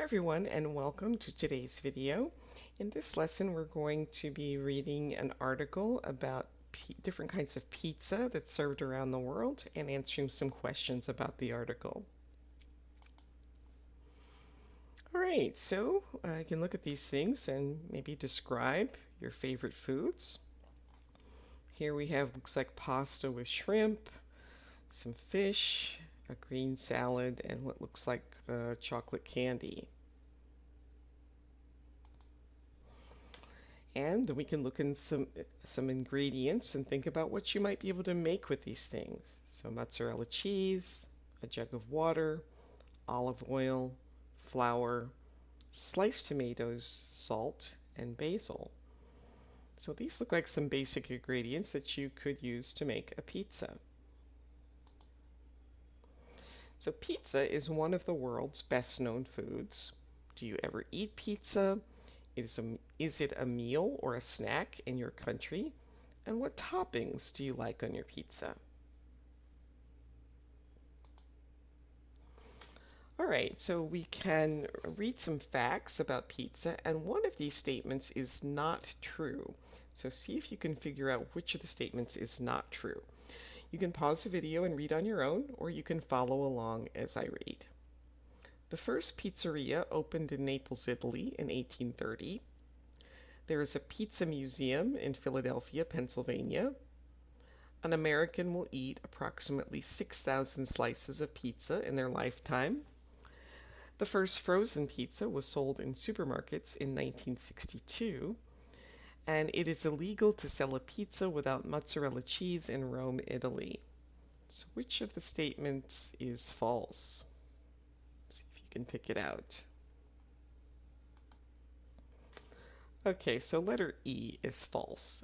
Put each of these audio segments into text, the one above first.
Hi everyone, and welcome to today's video. In this lesson we're going to be reading an article about different kinds of pizza that's served around the world and answering some questions about the article. Alright, so you can look at these things and maybe describe your favorite foods. Here we have, looks like pasta with shrimp, some fish, a green salad, and what looks like chocolate candy. And then we can look in some ingredients and think about what you might be able to make with these things. So mozzarella cheese, a jug of water, olive oil, flour, sliced tomatoes, salt, and basil. So these look like some basic ingredients that you could use to make a pizza. So pizza is one of the world's best known foods. Do you ever eat pizza? Is it a meal or a snack in your country? And what toppings do you like on your pizza? Alright, so we can read some facts about pizza, and one of these statements is not true. So see if you can figure out which of the statements is not true. You can pause the video and read on your own, or you can follow along as I read. The first pizzeria opened in Naples, Italy in 1830. There is a pizza museum in Philadelphia, Pennsylvania. An American will eat approximately 6,000 slices of pizza in their lifetime. The first frozen pizza was sold in supermarkets in 1962. And it is illegal to sell a pizza without mozzarella cheese in Rome, Italy. So which of the statements is false? Can pick it out. Okay, so letter E is false.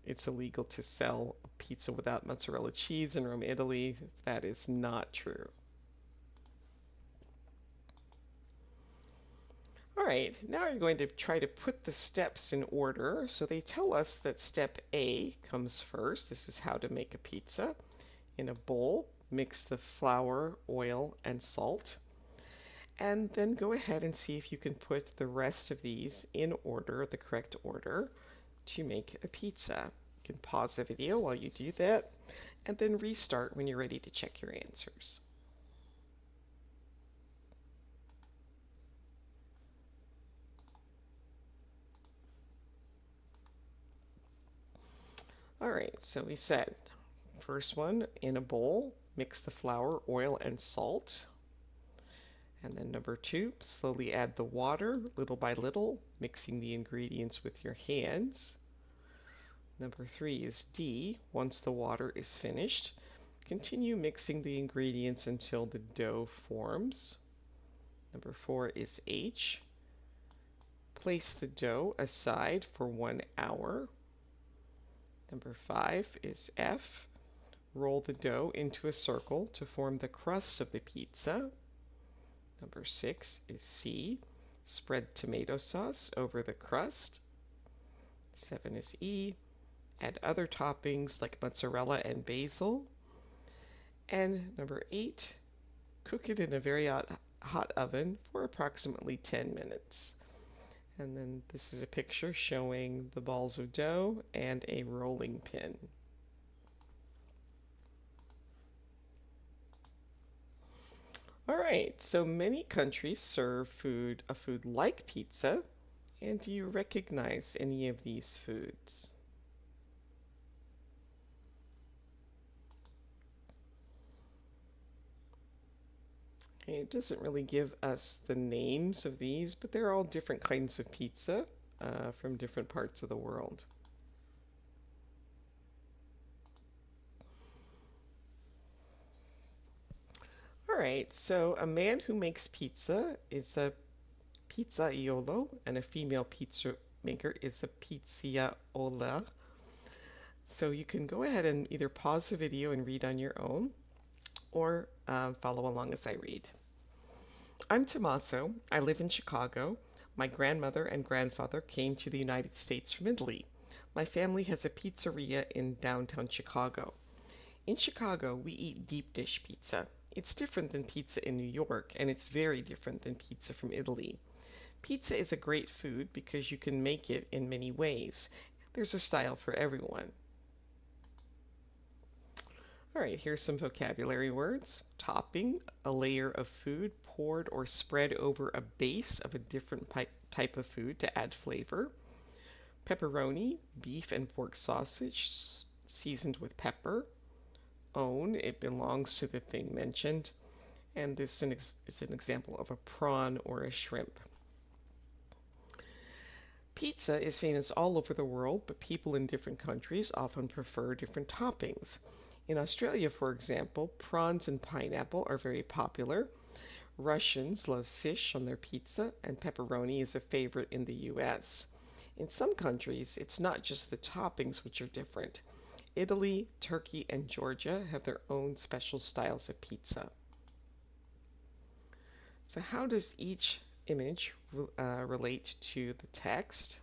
It's illegal to sell a pizza without mozzarella cheese in Rome, Italy. That is not true. Alright, now we're going to try to put the steps in order. So they tell us that step A comes first. This is how to make a pizza. In a bowl, mix the flour, oil, and salt. And then go ahead and see if you can put the rest of these in order, the correct order, to make a pizza. You can pause the video while you do that, and then restart when you're ready to check your answers. Alright, so we said, first one, in a bowl, mix the flour, oil, and salt. And then number 2, slowly add the water little by little, mixing the ingredients with your hands. Number 3 is D. Once the water is finished, continue mixing the ingredients until the dough forms. Number 4 is H. Place the dough aside for 1 hour. Number 5 is F. Roll the dough into a circle to form the crust of the pizza. Number 6 is C. Spread tomato sauce over the crust. 7 is E. Add other toppings like mozzarella and basil. And number 8, cook it in a very hot oven for approximately 10 minutes. And then this is a picture showing the balls of dough and a rolling pin. Alright, so many countries serve a food like pizza, and do you recognize any of these foods? Okay, it doesn't really give us the names of these, but they're all different kinds of pizza from different parts of the world. Alright, so a man who makes pizza is a pizzaiolo, and a female pizza maker is a pizzaiola. So you can go ahead and either pause the video and read on your own, or follow along as I read. I'm Tommaso. I live in Chicago. My grandmother and grandfather came to the United States from Italy. My family has a pizzeria in downtown Chicago. In Chicago, we eat deep dish pizza. It's different than pizza in New York, and it's very different than pizza from Italy. Pizza is a great food because you can make it in many ways. There's a style for everyone. All right, here's some vocabulary words. Topping, a layer of food poured or spread over a base of a different type of food to add flavor. Pepperoni, beef and pork sausage seasoned with pepper. Own, it belongs to the thing mentioned. And this is an example of a prawn or a shrimp. Pizza is famous all over the world, but people in different countries often prefer different toppings. In Australia, for example, prawns and pineapple are very popular. Russians love fish on their pizza, and pepperoni is a favorite in the US. In some countries, it's not just the toppings which are different. Italy, Turkey, and Georgia have their own special styles of pizza. So how does each image relate to the text?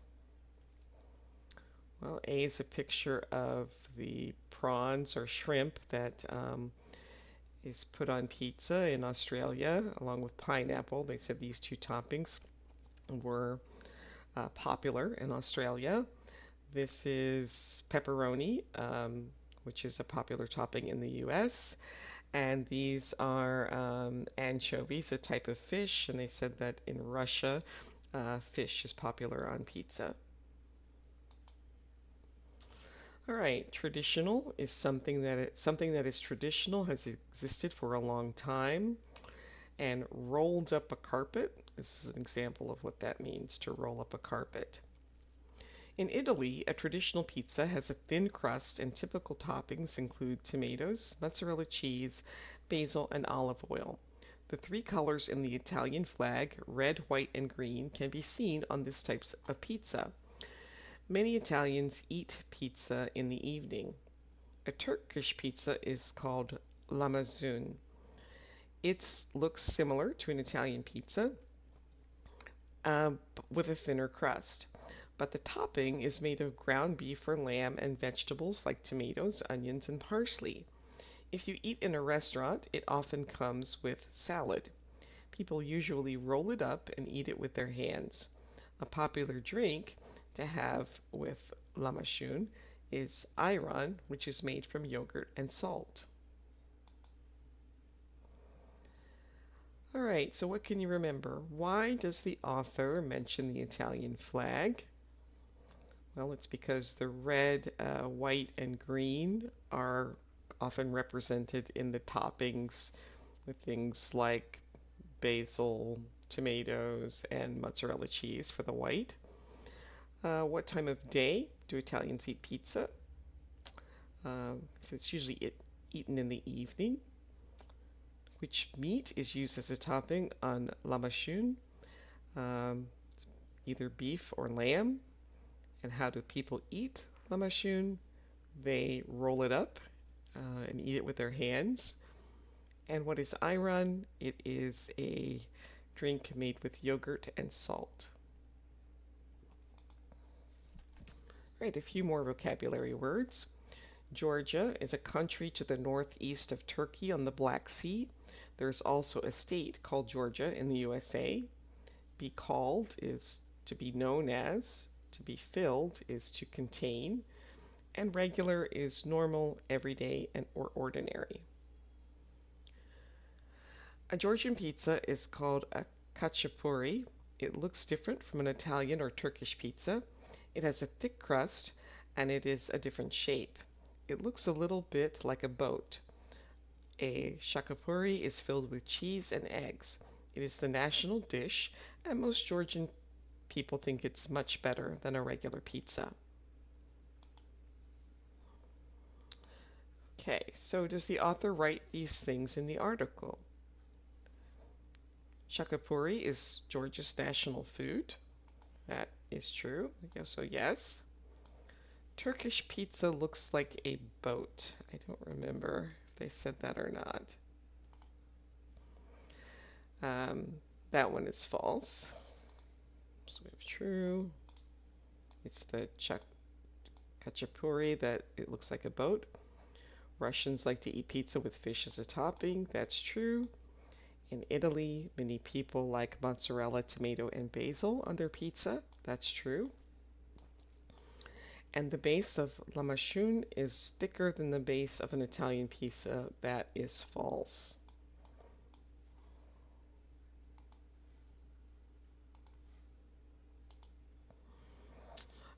Well, A is a picture of the prawns or shrimp that is put on pizza in Australia along with pineapple. They said these two toppings were popular in Australia. This is pepperoni, which is a popular topping in the US. And these are anchovies, a type of fish, and they said that in Russia, fish is popular on pizza. All right, traditional is something that is traditional, has existed for a long time, and rolled up a carpet. This is an example of what that means, to roll up a carpet. In Italy, a traditional pizza has a thin crust, and typical toppings include tomatoes, mozzarella cheese, basil, and olive oil. The three colors in the Italian flag, red, white, and green, can be seen on this type of pizza. Many Italians eat pizza in the evening. A Turkish pizza is called lahmacun. It looks similar to an Italian pizza with a thinner crust, but the topping is made of ground beef or lamb and vegetables like tomatoes, onions, and parsley. If you eat in a restaurant, it often comes with salad. People usually roll it up and eat it with their hands. A popular drink to have with lahmacun is ayran, which is made from yogurt and salt. All right, so what can you remember? Why does the author mention the Italian flag? Well, it's because the red, white, and green are often represented in the toppings with things like basil, tomatoes, and mozzarella cheese for the white. What time of day do Italians eat pizza? So it's usually eaten in the evening. Which meat is used as a topping on lahmacun? Either beef or lamb. And how do people eat lahmacun? They roll it up and eat it with their hands. And what is ayran? It is a drink made with yogurt and salt. Right, a few more vocabulary words. Georgia is a country to the northeast of Turkey on the Black Sea. There's also a state called Georgia in the USA. Be called is to be known as. To be filled is to contain. And regular is normal, everyday, or ordinary. A Georgian pizza is called a khachapuri. It looks different from an Italian or Turkish pizza. It has a thick crust and it is a different shape. It looks a little bit like a boat. A khachapuri is filled with cheese and eggs. It is the national dish, and most Georgian people think it's much better than a regular pizza. Okay, so does the author write these things in the article? Khachapuri is Georgia's national food. That is true. So yes. Turkish pizza looks like a boat. I don't remember if they said that or not. That one is false. So we have true. It's the khachapuri that it looks like a boat. Russians like to eat pizza with fish as a topping. That's true. In Italy, many people like mozzarella, tomato, and basil on their pizza. That's true. And the base of lamashun is thicker than the base of an Italian pizza. That is false.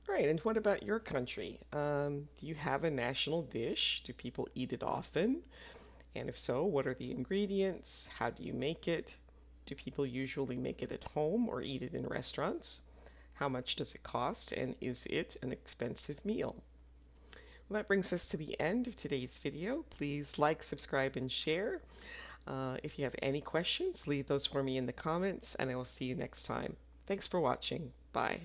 All right, and what about your country? Do you have a national dish? Do people eat it often? And if so, what are the ingredients? How do you make it? Do people usually make it at home or eat it in restaurants? How much does it cost? And is it an expensive meal? Well, that brings us to the end of today's video. Please like, subscribe, and share. If you have any questions, leave those for me in the comments, and I will see you next time. Thanks for watching. Bye.